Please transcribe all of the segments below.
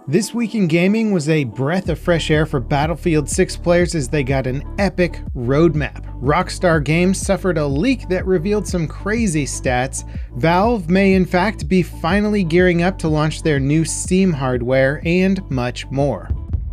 This week in gaming was a breath of fresh air for Battlefield 6 players as they got an epic roadmap. Rockstar Games suffered a leak that revealed some crazy stats. Valve may in fact be finally gearing up to launch their new Steam hardware, and much more.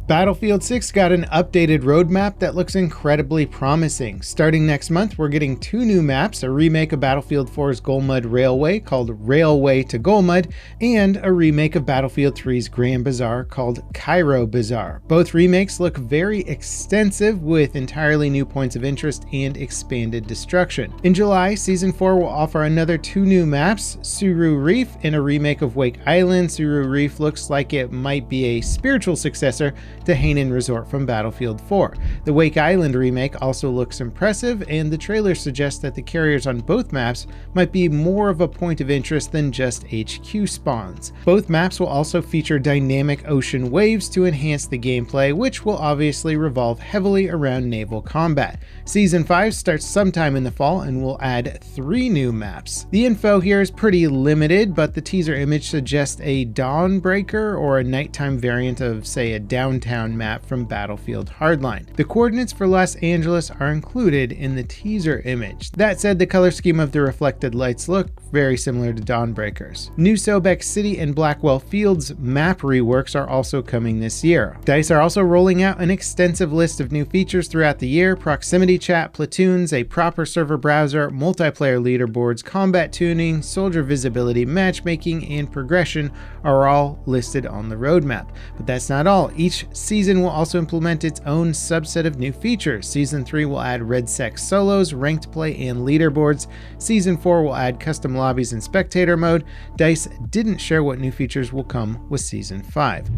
Battlefield 6 got an updated roadmap that looks incredibly promising. Starting next month, we're getting 2 new maps, a remake of Battlefield 4's Golmud Railway called Railway to Golmud, and a remake of Battlefield 3's Grand Bazaar called Cairo Bazaar. Both remakes look very extensive with entirely new points of interest and expanded destruction. In July, Season 4 will offer another 2 new maps, Suru Reef and a remake of Wake Island. Suru Reef looks like it might be a spiritual successor to Hainan Resort from Battlefield 4. The Wake Island remake also looks impressive, and the trailer suggests that the carriers on both maps might be more of a point of interest than just HQ spawns. Both maps will also feature dynamic ocean waves to enhance the gameplay, which will obviously revolve heavily around naval combat. Season 5 starts sometime in the fall and will add 3 new maps. The info here is pretty limited, but the teaser image suggests a Dawnbreaker or a nighttime variant of, say, a downtown map from Battlefield Hardline. The coordinates for Los Angeles are included in the teaser image. That said, the color scheme of the reflected lights look very similar to Dawnbreaker's. New Sobek City and Blackwell Fields map reworks are also coming this year. DICE are also rolling out an extensive list of new features throughout the year: proximity chat, platoons, a proper server browser, multiplayer leaderboards, combat tuning, soldier visibility, matchmaking, and progression are all listed on the roadmap. But that's not all. Each season will also implement its own subset of new features. Season 3 will add Red Sec solos, ranked play, and leaderboards. Season 4 will add custom lobbies and spectator mode. DICE didn't share what new features will come with Season 5.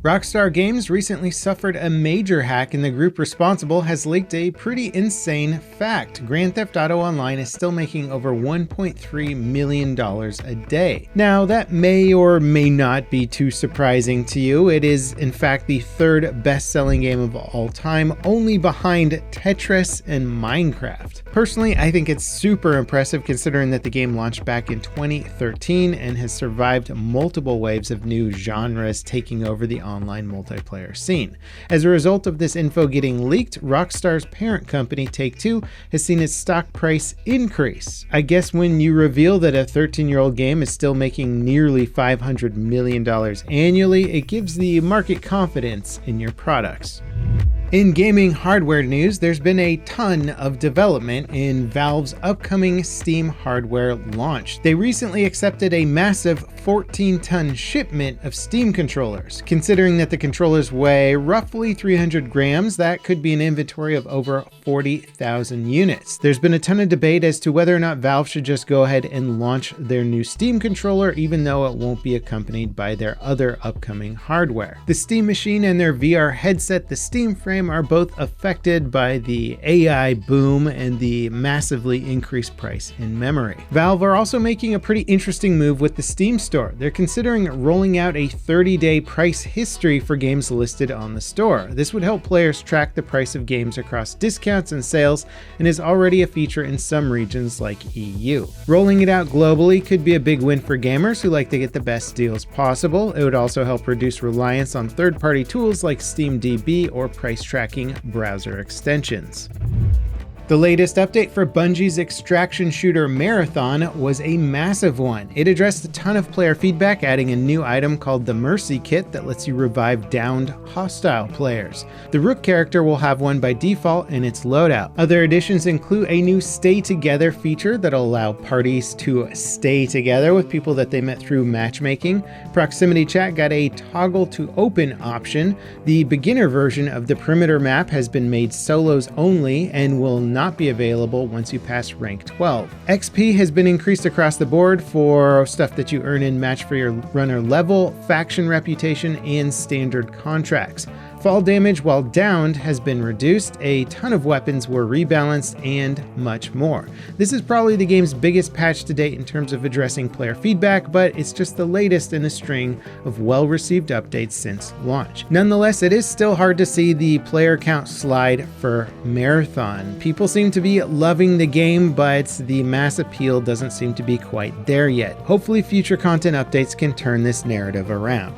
Rockstar Games recently suffered a major hack, and the group responsible has leaked a pretty insane fact. Grand Theft Auto Online is still making over $1.3 million a day. Now, that may or may not be too surprising to you. It is, in fact, the 3rd best-selling game of all time, only behind Tetris and Minecraft. Personally, I think it's super impressive considering that the game launched back in 2013 and has survived multiple waves of new genres taking over the online multiplayer scene. As a result of this info getting leaked, Rockstar's parent company, Take-Two, has seen its stock price increase. I guess when you reveal that a 13-year-old game is still making nearly $500 million annually, it gives the market confidence in your products. In gaming hardware news, there's been a ton of development in Valve's upcoming Steam hardware launch. They recently accepted a massive 14-ton shipment of Steam controllers. Considering that the controllers weigh roughly 300 grams, that could be an inventory of over 40,000 units. There's been a ton of debate as to whether or not Valve should just go ahead and launch their new Steam controller, even though it won't be accompanied by their other upcoming hardware. The Steam Machine and their VR headset, the Steam Frame, are both affected by the AI boom and the massively increased price in memory. Valve are also making a pretty interesting move with the Steam Store. They're considering rolling out a 30-day price history for games listed on the store. This would help players track the price of games across discounts and sales, and is already a feature in some regions like EU. Rolling it out globally could be a big win for gamers who like to get the best deals possible. It would also help reduce reliance on third-party tools like SteamDB or price tracking browser extensions. The latest update for Bungie's extraction shooter Marathon was a massive one. It addressed a ton of player feedback, adding a new item called the Mercy Kit that lets you revive downed hostile players. The Rook character will have one by default in its loadout. Other additions include a new Stay Together feature that'll allow parties to stay together with people that they met through matchmaking. Proximity chat got a toggle to open option. The beginner version of the perimeter map has been made solos only and will not be available once you pass rank 12. XP has been increased across the board for stuff that you earn in match for your runner level, faction reputation, and standard contracts. Fall damage while downed has been reduced, a ton of weapons were rebalanced, and much more. This is probably the game's biggest patch to date in terms of addressing player feedback, but it's just the latest in a string of well-received updates since launch. Nonetheless, it is still hard to see the player count slide for Marathon. People seem to be loving the game, but the mass appeal doesn't seem to be quite there yet. Hopefully future content updates can turn this narrative around.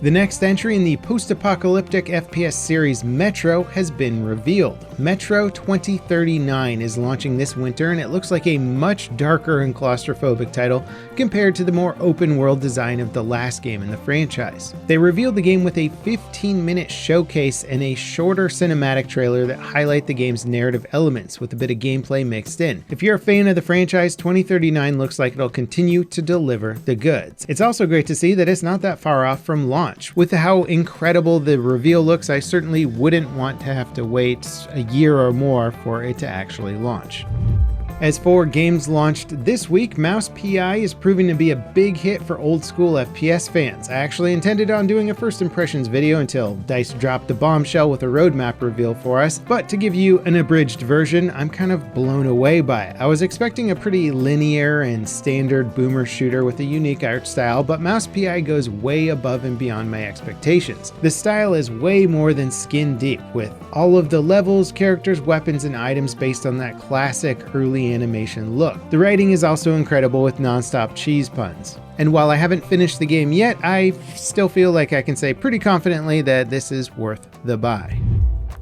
The next entry in the post-apocalyptic FPS series Metro has been revealed. Metro 2039 is launching this winter, and it looks like a much darker and claustrophobic title compared to the more open-world design of the last game in the franchise. They revealed the game with a 15-minute showcase and a shorter cinematic trailer that highlight the game's narrative elements with a bit of gameplay mixed in. If you're a fan of the franchise, 2039 looks like it'll continue to deliver the goods. It's also great to see that it's not that far off from launch. With how incredible the reveal looks, I certainly wouldn't want to have to wait a year or more for it to actually launch. As for games launched this week, Mouse PI is proving to be a big hit for old school FPS fans. I actually intended on doing a first impressions video until DICE dropped the bombshell with a roadmap reveal for us, but to give you an abridged version, I'm kind of blown away by it. I was expecting a pretty linear and standard boomer shooter with a unique art style, but Mouse PI goes way above and beyond my expectations. The style is way more than skin deep, with all of the levels, characters, weapons, and items based on that classic early animation look. The writing is also incredible with non-stop cheese puns. And while I haven't finished the game yet, I still feel like I can say pretty confidently that this is worth the buy.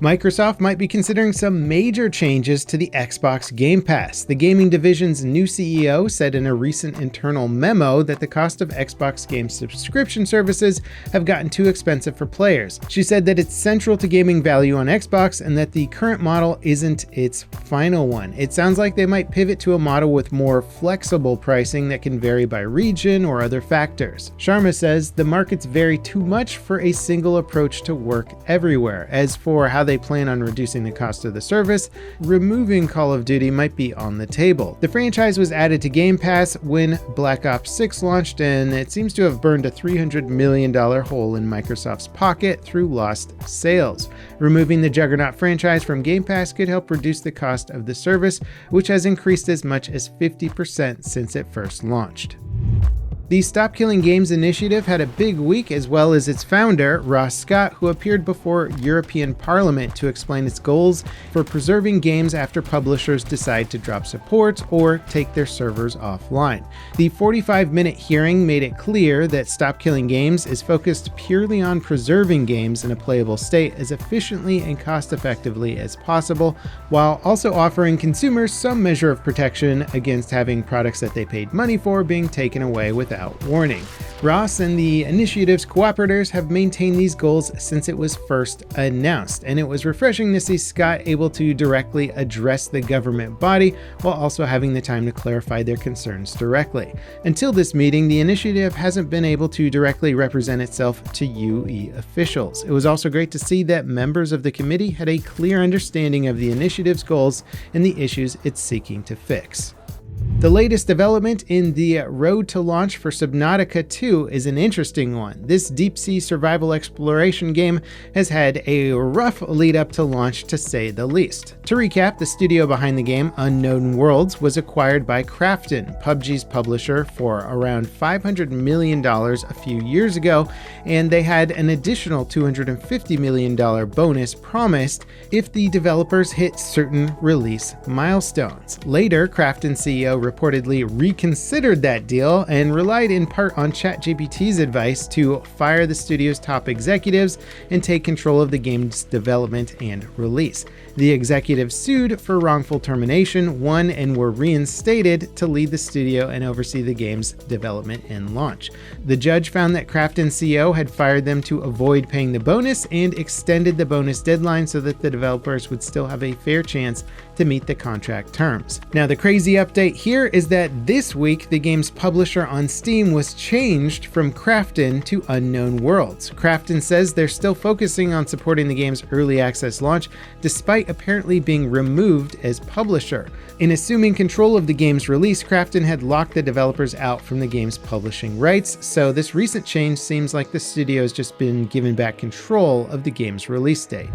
Microsoft might be considering some major changes to the Xbox Game Pass. The gaming division's new CEO said in a recent internal memo that the cost of Xbox game subscription services have gotten too expensive for players. She said that it's central to gaming value on Xbox and that the current model isn't its final one. It sounds like they might pivot to a model with more flexible pricing that can vary by region or other factors. Sharma says the markets vary too much for a single approach to work everywhere. As for how they plan on reducing the cost of the service, removing Call of Duty might be on the table. The franchise was added to Game Pass when Black Ops 6 launched, and it seems to have burned a $300 million hole in Microsoft's pocket through lost sales. Removing the Juggernaut franchise from Game Pass could help reduce the cost of the service, which has increased as much as 50% since it first launched. The Stop Killing Games initiative had a big week, as well as its founder, Ross Scott, who appeared before European Parliament to explain its goals for preserving games after publishers decide to drop support or take their servers offline. The 45-minute hearing made it clear that Stop Killing Games is focused purely on preserving games in a playable state as efficiently and cost-effectively as possible, while also offering consumers some measure of protection against having products that they paid money for being taken away without warning. Ross and the initiative's cooperators have maintained these goals since it was first announced, and it was refreshing to see Scott able to directly address the government body while also having the time to clarify their concerns directly. Until this meeting, the initiative hasn't been able to directly represent itself to UE officials. It was also great to see that members of the committee had a clear understanding of the initiative's goals and the issues it's seeking to fix. The latest development in the road to launch for Subnautica 2 is an interesting one. This deep-sea survival exploration game has had a rough lead up to launch, to say the least. To recap, the studio behind the game, Unknown Worlds, was acquired by Krafton, PUBG's publisher, for around $500 million a few years ago, and they had an additional $250 million bonus promised if the developers hit certain release milestones. Later, Krafton CEO reportedly reconsidered that deal and relied in part on ChatGPT's advice to fire the studio's top executives and take control of the game's development and release. The executives sued for wrongful termination, won, and were reinstated to lead the studio and oversee the game's development and launch. The judge found that Krafton's CEO had fired them to avoid paying the bonus and extended the bonus deadline so that the developers would still have a fair chance to meet the contract terms. Now, the crazy update here is that this week, the game's publisher on Steam was changed from Krafton to Unknown Worlds. Krafton says they're still focusing on supporting the game's early access launch, despite apparently being removed as publisher. In assuming control of the game's release, Krafton had locked the developers out from the game's publishing rights, so this recent change seems like the studio has just been given back control of the game's release date.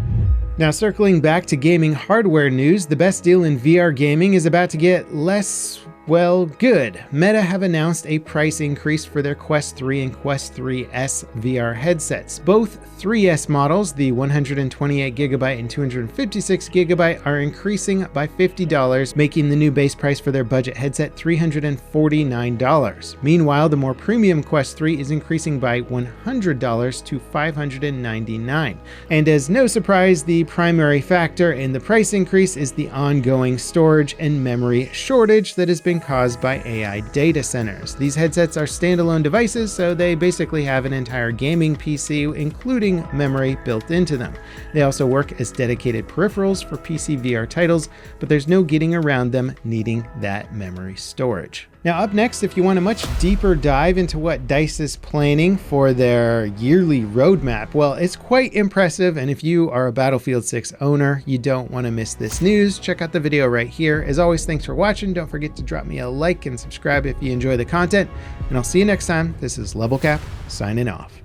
Now, circling back to gaming hardware news, the best deal in VR gaming is about to get less Well, good. Meta have announced a price increase for their Quest 3 and Quest 3S VR headsets. Both 3S models, the 128GB and 256GB, are increasing by $50, making the new base price for their budget headset $349. Meanwhile, the more premium Quest 3 is increasing by $100 to $599. And as no surprise, the primary factor in the price increase is the ongoing storage and memory shortage that has been caused by AI data centers. These headsets are standalone devices, so they basically have an entire gaming PC, including memory built into them. They also work as dedicated peripherals for PC VR titles, but there's no getting around them needing that memory storage. Now up next, if you want a much deeper dive into what DICE is planning for their yearly roadmap, well, it's quite impressive, and if you are a Battlefield 6 owner, you don't want to miss this news. Check out the video right here. As always, thanks for watching. Don't forget to drop me a like and subscribe if you enjoy the content, and I'll see you next time. This is Level Cap, signing off.